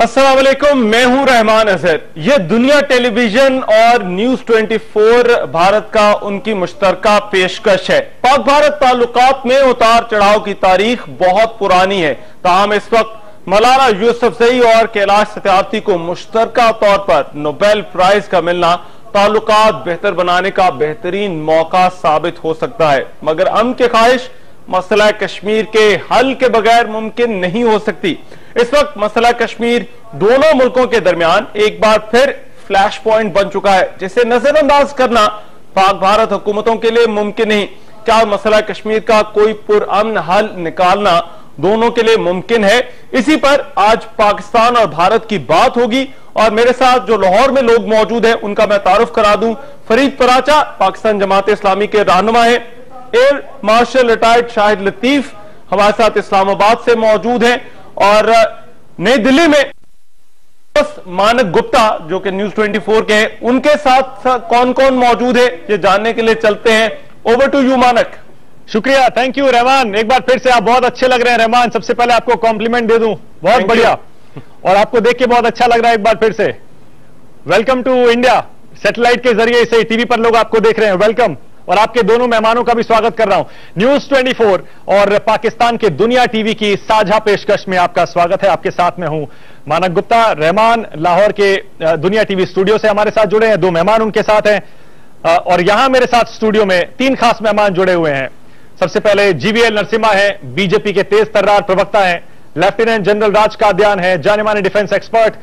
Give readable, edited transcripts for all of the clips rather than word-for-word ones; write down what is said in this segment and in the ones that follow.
अस्सलाम वालेकुम, मैं हूं रहमान अजहर। यह दुनिया टेलीविजन और न्यूज 24 भारत का उनकी मुश्तरका पेशकश है। पाक भारत ताल्लुकात में उतार चढ़ाव की तारीख बहुत पुरानी है। ताहम इस वक्त मलाला यूसुफजई और कैलाश सत्यार्थी को मुश्तरका तौर पर नोबेल प्राइज का मिलना ताल्लुकात बेहतर बनाने का बेहतरीन मौका साबित हो सकता है, मगर अमन की ख्वाहिश मसला कश्मीर के हल के बगैर मुमकिन नहीं हो सकती। इस वक्त मसला कश्मीर दोनों मुल्कों के दरमियान एक बार फिर फ्लैश पॉइंट बन चुका है, जिसे नजरअंदाज करना पाक भारत हुकूमतों के लिए मुमकिन नहीं। क्या मसला कश्मीर का कोई पुरअमन हल निकालना दोनों के लिए मुमकिन है? इसी पर आज पाकिस्तान और भारत की बात होगी और मेरे साथ जो लाहौर में लोग मौजूद हैं उनका मैं तारुफ करा दूं। फरीद पराचा पाकिस्तान जमात इस्लामी के रहनुमा है। Air marshal retired Shahid Latif हमारे साथ इस्लामाबाद से मौजूद हैं और नई दिल्ली में मानक गुप्ता जो कि न्यूज 24 के हैं, उनके साथ कौन कौन मौजूद है ये जानने के लिए चलते हैं। ओवर टू यू मानक। शुक्रिया, थैंक यू रहमान। एक बार फिर से आप बहुत अच्छे लग रहे हैं रहमान। सबसे पहले आपको कॉम्प्लीमेंट दे दूं, बहुत बढ़िया, और आपको देख के बहुत अच्छा लग रहा है। एक बार फिर से वेलकम टू इंडिया। सैटेलाइट के जरिए से टीवी पर लोग आपको देख रहे हैं, वेलकम। और आपके दोनों मेहमानों का भी स्वागत कर रहा हूं। न्यूज 24 और पाकिस्तान के दुनिया टीवी की साझा पेशकश में आपका स्वागत है। आपके साथ में हूं मानक गुप्ता। रहमान लाहौर के दुनिया टीवी स्टूडियो से हमारे साथ जुड़े हैं, दो मेहमान उनके साथ हैं और यहां मेरे साथ स्टूडियो में तीन खास मेहमान जुड़े हुए हैं। सबसे पहले जीवीएल नरसिम्हा है, बीजेपी के तेज तर्रार प्रवक्ता हैं। लेफ्टिनेंट जनरल राज कादियान है, जाने माने डिफेंस एक्सपर्ट।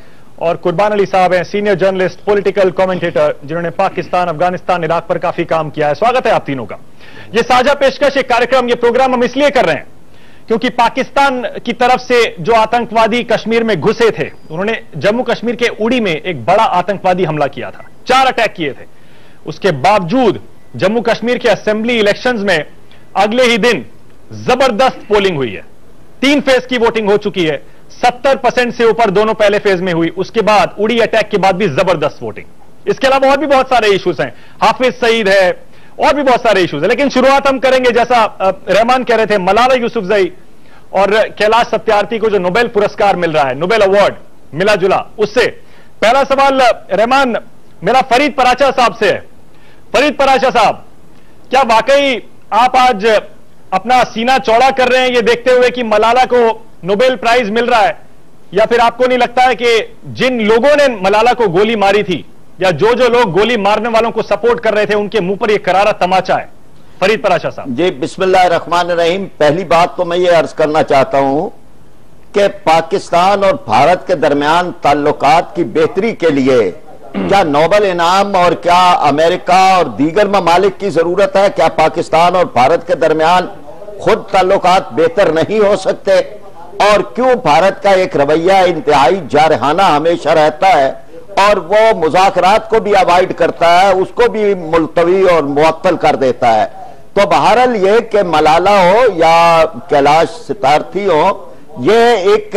और कुर्बान अली साहब हैं, सीनियर जर्नलिस्ट, पॉलिटिकल कमेंटेटर, जिन्होंने पाकिस्तान, अफगानिस्तान, इराक पर काफी काम किया है। स्वागत है आप तीनों का। यह साझा पेशकश, एक कार्यक्रम, यह प्रोग्राम हम इसलिए कर रहे हैं क्योंकि पाकिस्तान की तरफ से जो आतंकवादी कश्मीर में घुसे थे, उन्होंने जम्मू कश्मीर के उड़ी में एक बड़ा आतंकवादी हमला किया था, 4 अटैक किए थे। उसके बावजूद जम्मू कश्मीर के असेंबली इलेक्शंस में अगले ही दिन जबरदस्त पोलिंग हुई है। 3 फेज की वोटिंग हो चुकी है, 70% से ऊपर दोनों पहले फेज में हुई। उसके बाद उड़ी अटैक के बाद भी जबरदस्त वोटिंग। इसके अलावा और भी बहुत सारे इश्यूज हैं, हाफिज सईद है और भी बहुत सारे इश्यूज हैं। लेकिन शुरुआत हम करेंगे, जैसा रहमान कह रहे थे, मलाला यूसुफजई और कैलाश सत्यार्थी को जो नोबेल पुरस्कार मिल रहा है, नोबेल अवार्ड मिला जुला, उससे पहला सवाल रहमान मेरा फरीद पराचा साहब से है। फरीद पराचा साहब, क्या वाकई आप आज अपना सीना चौड़ा कर रहे हैं ये देखते हुए कि मलाला को नोबेल प्राइज मिल रहा है, या फिर आपको नहीं लगता है कि जिन लोगों ने मलाला को गोली मारी थी या जो लोग गोली मारने वालों को सपोर्ट कर रहे थे, उनके मुंह पर यह करारा तमाचा है? फरीद पराचा साहब जी। बिस्मिल्लाहिर्रहमानिर्रहीम। पहली बात तो मैं ये अर्ज करना चाहता हूं कि पाकिस्तान और भारत के दरमियान ताल्लुकात की बेहतरी के लिए क्या नोबेल इनाम और क्या अमेरिका और दीगर ममालिक की जरूरत है? क्या पाकिस्तान और भारत के दरमियान खुद ताल्लुकात बेहतर नहीं हो सकते? और क्यों भारत का एक रवैया इंतहाई जारहाना हमेशा रहता है और वो मुज़ाकरात को भी अवॉइड करता है, उसको भी मुलतवी और मुअत्तल कर देता है? तो बहरहाल ये कि मलाला हो या कैलाश सत्यार्थी हो, ये एक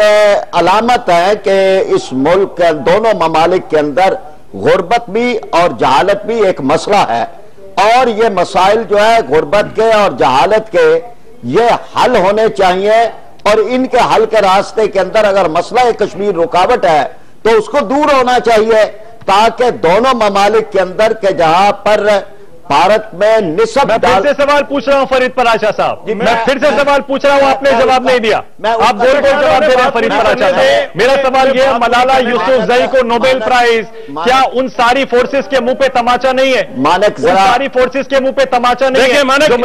अलामत है कि इस मुल्क के दोनों ममालिक के अंदर गुर्बत भी और जहालत भी एक मसला है। और ये मसाइल जो है गुर्बत के और जहालत के, ये हल होने चाहिए और इनके हल के रास्ते के अंदर अगर मसला कश्मीर रुकावट है तो उसको दूर होना चाहिए, ताकि दोनों ममालिक के अंदर के जहां पर भारत में निस्बत। मैं फिर से सवाल पूछ रहा हूं फरीद पराचा साहब, मैं फिर से सवाल पूछ रहा हूं, आपने जवाब नहीं दिया। आप बोल जवाब दे रहे हैं फरीद पराचा साहब। मेरा सवाल यह, मलाला यूसुफजई को नोबेल प्राइज, क्या उन सारी फोर्सेस के मुंह पे तमाचा नहीं है? मानक, सारी फोर्सेस के मुंह पे तमाचा नहीं है? मलाला को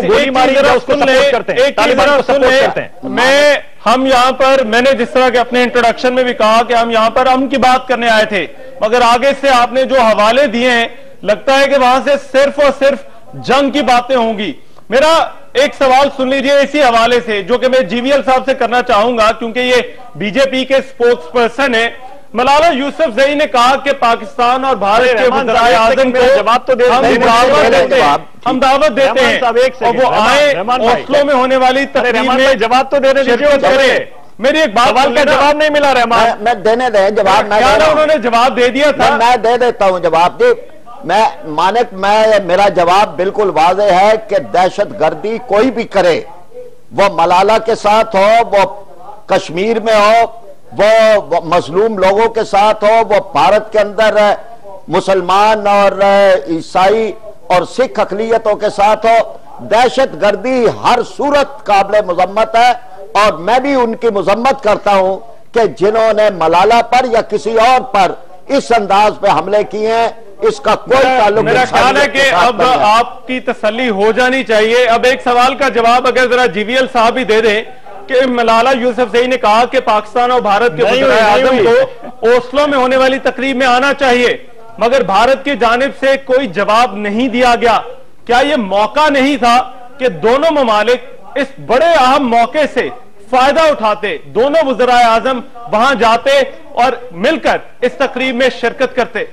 गोली मारी है, उसको सपोर्ट करते हैं, तालिबान को सपोर्ट करते हैं। हम यहाँ पर, मैंने जिस तरह के अपने इंट्रोडक्शन में भी कहा कि हम यहाँ पर अमन की बात करने आए थे, मगर आगे से आपने जो हवाले दिए हैं लगता है कि वहां से सिर्फ और सिर्फ जंग की बातें होंगी। मेरा एक सवाल सुन लीजिए इसी हवाले से, जो कि मैं जीवीएल साहब से करना चाहूंगा, क्योंकि ये बीजेपी के स्पोक्स पर्सन है। मलाला यूसुफजई ने कहा कि पाकिस्तान और भारत के वज़ीर आज़म को जवाब तो हम दावत देते हैं और वो आए ओस्लो में होने वाली तकरीब में जवाब तो देने दीजिए। मेरी एक बात का जवाब नहीं मिला रहमान। मैं देने दे जवाब, उन्होंने जवाब दे दिया था, मैं दे देता हूं जवाब। मेरा जवाब बिल्कुल वाज़ेह है कि दहशतगर्दी कोई भी करे, वो मलाला के साथ हो, वो कश्मीर में हो, वो मजलूम लोगों के साथ हो, वो भारत के अंदर मुसलमान और ईसाई और सिख अकलियतों के साथ हो। दहशतगर्दी हर सूरत काबिल मजम्मत है और मैं भी उनकी मजम्मत करता हूं कि जिन्होंने मलाला पर या किसी और पर इस अंदाज पे हमले किए हैं, इसका कोई ताल्लुक मेरा ख्याल है कि अब आपकी तसल्ली हो जानी चाहिए। अब एक सवाल का जवाब अगर जरा जीवीएल साहब ही दे दें कि मलाला यूसुफजई ने कहा कि पाकिस्तान और भारत के वज़ीर आज़म को ओस्लो में होने वाली तकरीब में आना चाहिए, मगर भारत की जानिब से कोई जवाब नहीं दिया गया। क्या यह मौका नहीं था कि दोनों ममालिक इस बड़े अहम मौके से फायदा उठाते, दोनों वज़ीर आज़म वहां जाते और मिलकर इस तकरीब में शिरकत करते?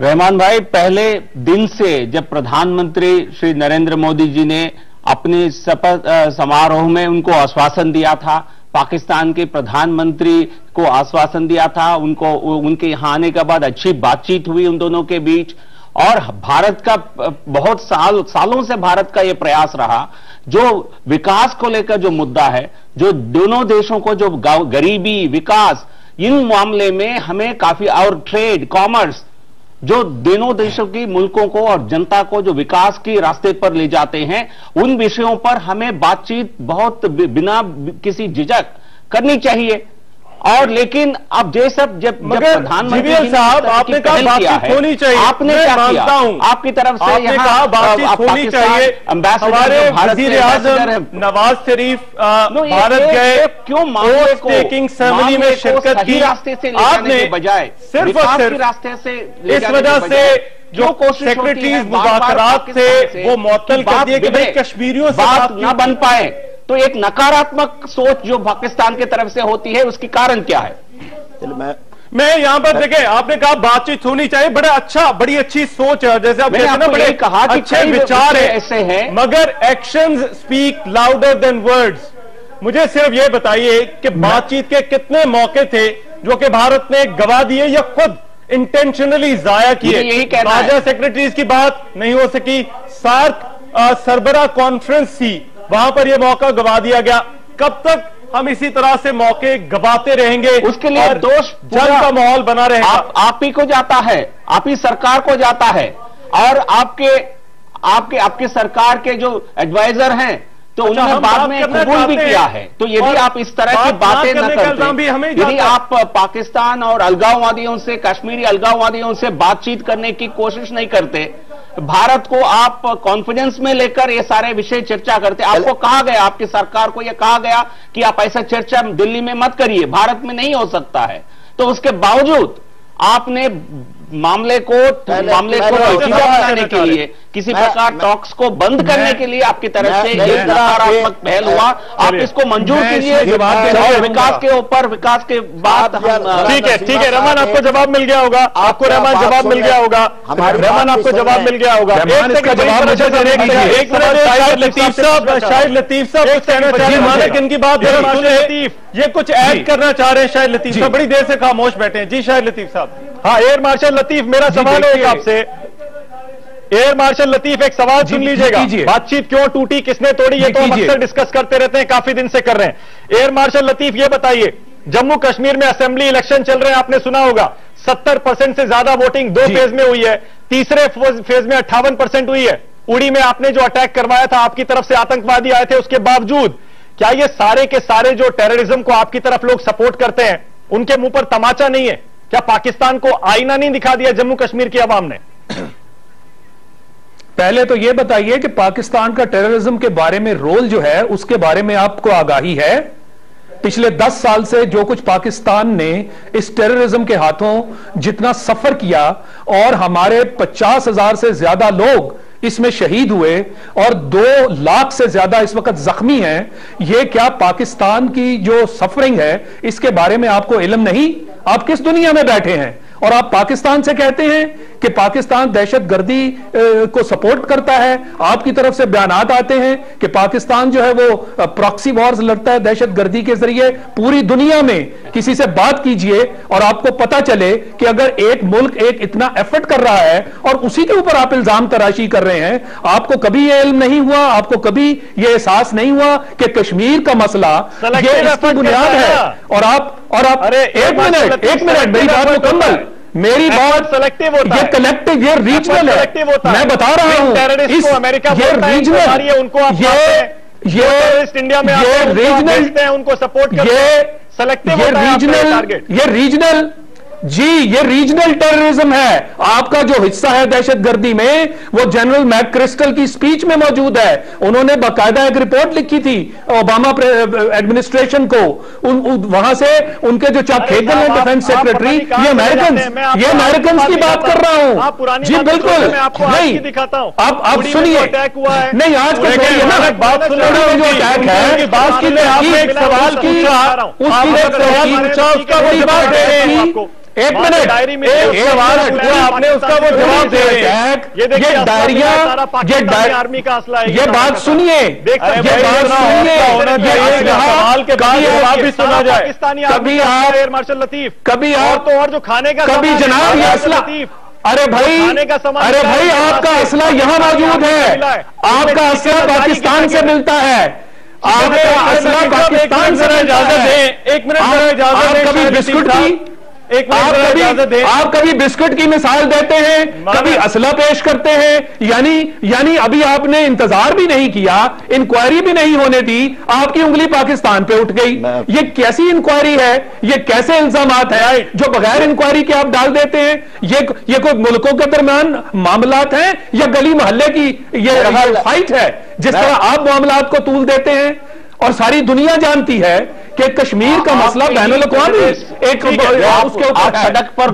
रहमान भाई, पहले दिन से जब प्रधानमंत्री श्री नरेंद्र मोदी जी ने अपने शपथ समारोह में उनको आश्वासन दिया था, पाकिस्तान के प्रधानमंत्री को आश्वासन दिया था, उनके यहां आने के बाद अच्छी बातचीत हुई उन दोनों के बीच। और भारत का बहुत सालों से भारत का यह प्रयास रहा, जो विकास को लेकर जो मुद्दा है, जो दोनों देशों को जो गरीबी, विकास, इन मामले में हमें काफी, और ट्रेड, कॉमर्स, जो दोनों देशों की मुल्कों को और जनता को जो विकास के रास्ते पर ले जाते हैं, उन विषयों पर हमें बातचीत बहुत बिना किसी झिझक करनी चाहिए। और लेकिन अब जब प्रधानमंत्री साहब आपने कहा बातचीत होनी चाहिए, आपने क्या किया? आपकी तरफ से आपने कहा बातचीत होनी चाहिए। हमारे वज़ीर आज़म नवाज शरीफ भारत गए, क्यों मामले को टेकिंग सेरेमनी में शिरकत की? रास्ते से आपने बजाय सिर्फ और सिर्फ रास्ते से इस वजह से जो सेक्रेटरीज मुज़ाकरात थे वो मुअत्तल कर दिए कि भाई कश्मीरियों से बात ना बन पाए। तो एक नकारात्मक सोच जो पाकिस्तान की तरफ से होती है, उसकी कारण क्या है? मैं यहां पर देखें, आपने कहा बातचीत होनी चाहिए, बड़ी अच्छी सोच है, जैसे आपने कहा बड़े कहा कि अच्छे विचार ऐसे हैं, मगर actions speak louder than words. मुझे सिर्फ ये बताइए कि बातचीत के कितने मौके थे जो कि भारत ने गवा दिए या खुद इंटेंशनली जाया किए? राजा सेक्रेटरीज की बात नहीं हो सकी, सार्क सरबरा कॉन्फ्रेंस थी, वहां पर यह मौका गवा दिया गया। कब तक हम इसी तरह से मौके गवाते रहेंगे? उसके लिए दोष जंग का माहौल बना रहेगा। आप ही को जाता है, आप ही सरकार को जाता है, और आपके सरकार के जो एडवाइजर हैं, तो उन्होंने बाद में कबूल भी किया है। तो यदि आप इस तरह की बातें न करते, यदि आप पाकिस्तान और अलगाववादियों से, कश्मीरी अलगाववादियों से बातचीत करने की कोशिश नहीं करते, भारत को आप कॉन्फिडेंस में लेकर ये सारे विषय चर्चा करते, आपको कहा गया, आपकी सरकार को यह कहा गया कि आप ऐसा चर्चा दिल्ली में मत करिए, भारत में नहीं हो सकता है, तो उसके बावजूद आपने मामले को बनाने के लिए, किसी प्रकार टॉक्स को बंद करने के लिए आपकी तरफ से एक नकारात्मक पहल हुआ। आप इसको मंजूर कीजिए और विकास के ऊपर, विकास के बाद हम ठीक है रहमान, आपको जवाब मिल गया होगा, आपको रहमान जवाब मिल गया होगा, रहमान आपको जवाब मिल गया होगा। शाहिद लतीफ साहब कुछ कहना चाह रहे हैं, मालिक इनकी बात ये कुछ ऐड करना चाह रहे हैं। शाहिद लतीफ साहब बड़ी देर से खामोश बैठे हैं। जी शाहिद लतीफ साहब। हाँ, एयर मार्शल लतीफ, मेरा सवाल है आपसे। एयर मार्शल लतीफ, एक सवाल सुन लीजिएगा। बातचीत क्यों टूटी, किसने तोड़ी, ये तो हम अक्सर डिस्कस करते रहते हैं, काफी दिन से कर रहे हैं। एयर मार्शल लतीफ ये बताइए, जम्मू कश्मीर में असेंबली इलेक्शन चल रहे हैं, आपने सुना होगा 70% से ज्यादा वोटिंग 2 फेज में हुई है, तीसरे फेज में 58% हुई है। उड़ी में आपने जो अटैक करवाया था, आपकी तरफ से आतंकवादी आए थे, उसके बावजूद क्या ये सारे के सारे जो टेररिज्म को आपकी तरफ लोग सपोर्ट करते हैं, उनके मुंह पर तमाचा नहीं है? क्या पाकिस्तान को आईना नहीं दिखा दिया जम्मू कश्मीर की आवाम ने? पहले तो यह बताइए कि पाकिस्तान का टेररिज्म के बारे में रोल जो है, उसके बारे में आपको आगाही है? पिछले 10 साल से जो कुछ पाकिस्तान ने इस टेररिज्म के हाथों जितना सफर किया, और हमारे 50,000 से ज्यादा लोग इसमें शहीद हुए और 2 लाख से ज्यादा इस वक्त जख्मी हैं, यह क्या पाकिस्तान की जो सफरिंग है इसके बारे में आपको इल्म नहीं? आप किस दुनिया में बैठे हैं? और आप पाकिस्तान से कहते हैं कि पाकिस्तान दहशतगर्दी को सपोर्ट करता है, आपकी तरफ से बयानात आते हैं कि पाकिस्तान जो है वो प्रॉक्सी वॉर्स लड़ता है दहशतगर्दी के जरिए। पूरी दुनिया में किसी से बात कीजिए और आपको पता चले कि अगर एक मुल्क एक इतना एफर्ट कर रहा है और उसी के ऊपर आप इल्जाम तराशी कर रहे हैं, आपको कभी यह इल्म नहीं हुआ, आपको कभी यह एहसास नहीं हुआ कि कश्मीर का मसला ये इसकी बुनियाद है। और आप अरे एक मिनट मेरी बात मुकम्मल, मेरी बात सेलेक्टिव होता है, ये कलेक्टिव, ये रीजनल है, मैं बता रहा हूं टेररिस्ट को अमेरिका ये रीजनल, उनको आप ये इंडिया में रीजनल, उनको सपोर्ट करते हैं, सेलेक्टिव ये रीजनल जी, ये रीजनल टेररिज्म है। आपका जो हिस्सा है दहशतगर्दी में वो जनरल मैकक्रिस्टल की स्पीच में मौजूद है। उन्होंने बाकायदा एक रिपोर्ट लिखी थी ओबामा एडमिनिस्ट्रेशन को, वहां से उनके जो चक हेगल है डिफेंस सेक्रेटरी, ये अमेरिकन की बात कर रहा हूं जी, बिल्कुल नहीं। दिखाता हूं आप सुनिए, नहीं आज का छोड़िए ना, बात सुनिए, जो अटैक है बात की सवाल की उसका एक मिनट, एक सवाल पूछा आपने, उसका वो जवाब दे रहे हैं। ये डायरिया, आर्मी का असला है, ये बात सुनिए, ये बात सुनिए, सवाल के बाद जवाब भी सुना जाए। कभी आप एयर मार्शल लतीफ, कभी आप तो और जो खाने का, कभी जनाब ये असला, अरे भाई आपका असला यहाँ मौजूद है, आपका असला पाकिस्तान से मिलता है, आपका असला पाकिस्तान से इजाजत है। एक मिनट इजाजत है। कभी बिस्कुट की, आप कभी बिस्कुट की मिसाल देते हैं, कभी असला पेश करते हैं, यानी अभी आपने इंतजार भी नहीं किया, इंक्वायरी भी नहीं होने दी, आपकी उंगली पाकिस्तान पे उठ गई। ये कैसी इंक्वायरी है, ये कैसे इल्जामात है जो बगैर इंक्वायरी के आप डाल देते हैं? ये कोई मुल्कों के दरमियान मामलात हैं या गली मोहल्ले की ये फाइट है जिस तरह आप मामलात को तूल देते हैं? और सारी दुनिया जानती है कि कश्मीर का मसला बैनुल-अक़वामी एक उसके ऊपर सड़क पर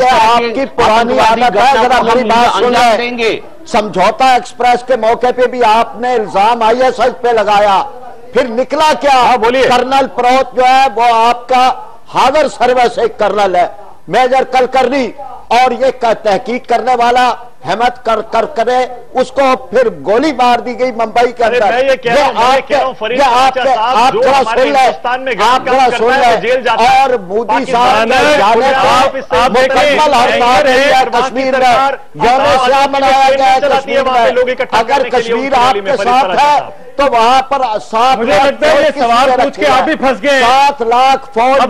आपकी पुरानी आदत है। जरा मेरी बात सुनेंगे, समझौता एक्सप्रेस के मौके पे भी आपने इल्जाम ISIS पे लगाया, फिर निकला क्या? बोलिए। कर्नल प्रोत जो है वो आपका हादर सर्विस एक कर्नल है, मेजर कलकर्नी, और ये तहकीक करने वाला हिम्मत करे उसको फिर गोली मार दी गई मुंबई के अंदर। और मोदी साहब जाने मुकम्मल हड़ताल है कश्मीर में, यौम शाह मनाया गया कश्मीर में। अगर कश्मीर आपके साथ है तो वहां पर 7 मुझे लगता है ये सवाल पूछ के आप ही फंस गए। 7 लाख फौज आप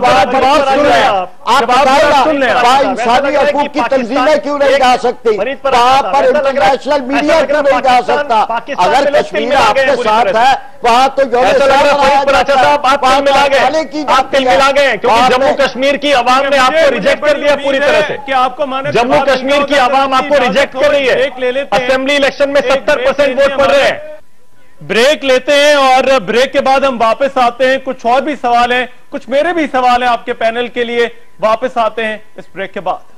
बताइएगा इंसानी हकूक की तंजीमें क्यों नहीं जा सकती, वहां पर इंटरनेशनल मीडिया क्यों नहीं जा सकता? अगर कश्मीर आपके साथ है वहां तो आप तिल मिला गए, क्योंकि जम्मू कश्मीर की आवाम ने आपको रिजेक्ट कर दिया पूरी तरह से। कि आपको माने जम्मू कश्मीर की आवाम आपको रिजेक्ट कर रही है। असेंबली इलेक्शन में 70% वोट पड़ रहे हैं। ब्रेक लेते हैं और ब्रेक के बाद हम वापस आते हैं। कुछ और भी सवाल हैं, कुछ मेरे भी सवाल हैं आपके पैनल के लिए। वापस आते हैं इस ब्रेक के बाद।